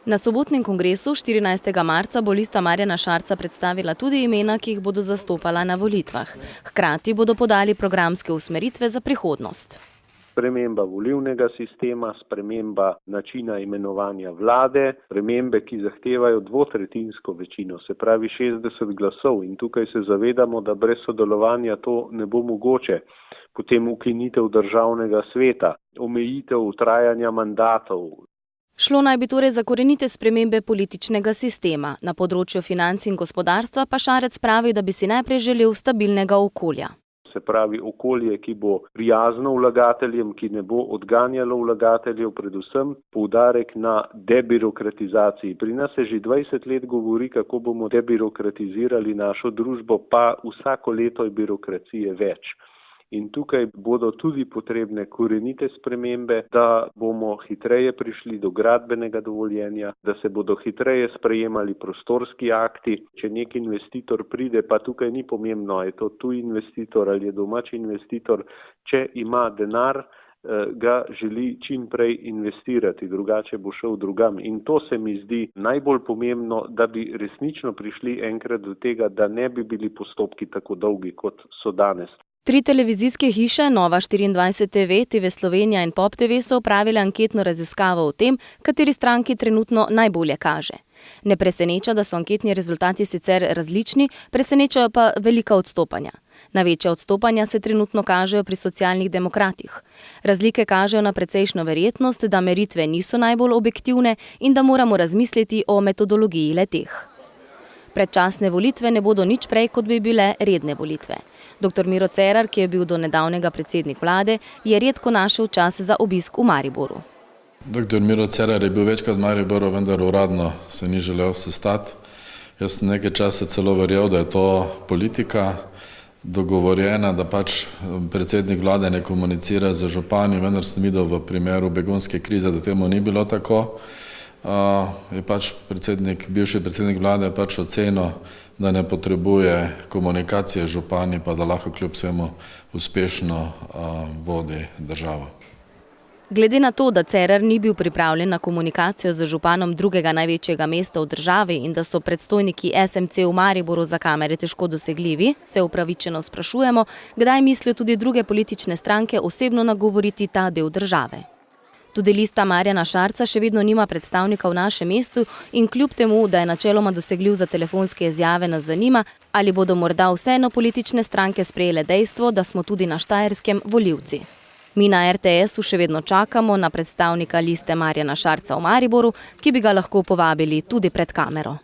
Na sobotnem kongresu 14. marca bo Lista Marjana Šarca predstavila tudi imena, ki jih bodo zastopala na volitvah. Hkrati bodo podali programske usmeritve za prihodnost. Sprememba volilnega sistema, sprememba načina imenovanja vlade, spremembe, ki zahtevajo dvotretjinsko večino, se pravi 60 glasov, in tukaj se zavedamo, da brez sodelovanja to ne bo mogoče. Potem ukinitev državnega sveta, omejitev trajanja mandatov. Šlo naj bi torej za korenite spremembe političnega sistema. Na področju financ in gospodarstva pa Šarec pravi, da bi si najprej želel stabilnega okolja. Se pravi okolje, ki bo prijazno vlagateljem, ki ne bo odganjalo vlagateljev, predvsem poudarek na debirokratizaciji. Pri nas se že 20 let govori, kako bomo debirokratizirali našo družbo, pa vsako leto je birokracije več. In tukaj bodo tudi potrebne korenite spremembe, da bomo hitreje prišli do gradbenega dovoljenja, da se bodo hitreje sprejemali prostorski akti. Če nek investitor pride, pa tukaj ni pomembno, je to tuj investitor ali je domač investitor, če ima denar, ga želi čim prej investirati, drugače bo šel drugam. In to se mi zdi najbolj pomembno, da bi resnično prišli enkrat do tega, da ne bi bili postopki tako dolgi, kot so danes. 3 televizijske hiše, Nova 24 TV, TV Slovenija in Pop TV so opravile anketno raziskavo o tem, kateri stranki trenutno najbolje kaže. Ne preseneča, da so anketni rezultati sicer različni, presenečajo pa velika odstopanja. Največja odstopanja se trenutno kažejo pri Socialnih demokratih. Razlike kažejo na precejšno verjetnost, da meritve niso najbolj objektivne in da moramo razmisliti o metodologiji le-teh. Predčasne volitve ne bodo nič prej, kot bi bile redne volitve. Dr. Miro Cerar, ki je bil do nedavnega predsednik vlade, je redko našel čas za obisk v Mariboru. Dr. Miro Cerar je bil večkrat v Mariboru, vendar uradno se ni želel sestati. Jaz sem nekaj časa celo verjel, da je to politika dogovorjena, da pač predsednik vlade ne komunicira z župani, vendar sem videl v primeru begunske krize, da temu ni bilo tako. Je pač bivši predsednik vlade pač ocenil, da ne potrebuje komunikacije z župani, pa da lahko kljub vsemu uspešno vodi državo. Glede na to, da Cerar ni bil pripravljen na komunikacijo z županom drugega največjega mesta v državi in da so predstojniki SMC v Mariboru za kamere težko dosegljivi, se upravičeno sprašujemo, kdaj mislijo tudi druge politične stranke osebno nagovoriti ta del države. Tudi Lista Marjana Šarca še vedno nima predstavnika v našem mestu in kljub temu, da je načeloma dosegljiv za telefonske izjave, nas zanima, ali bodo morda vseeno politične stranke sprejele dejstvo, da smo tudi na Štajerskem volivci. Mi na RTS-u še vedno čakamo na predstavnika Liste Marjana Šarca v Mariboru, ki bi ga lahko povabili tudi pred kamero.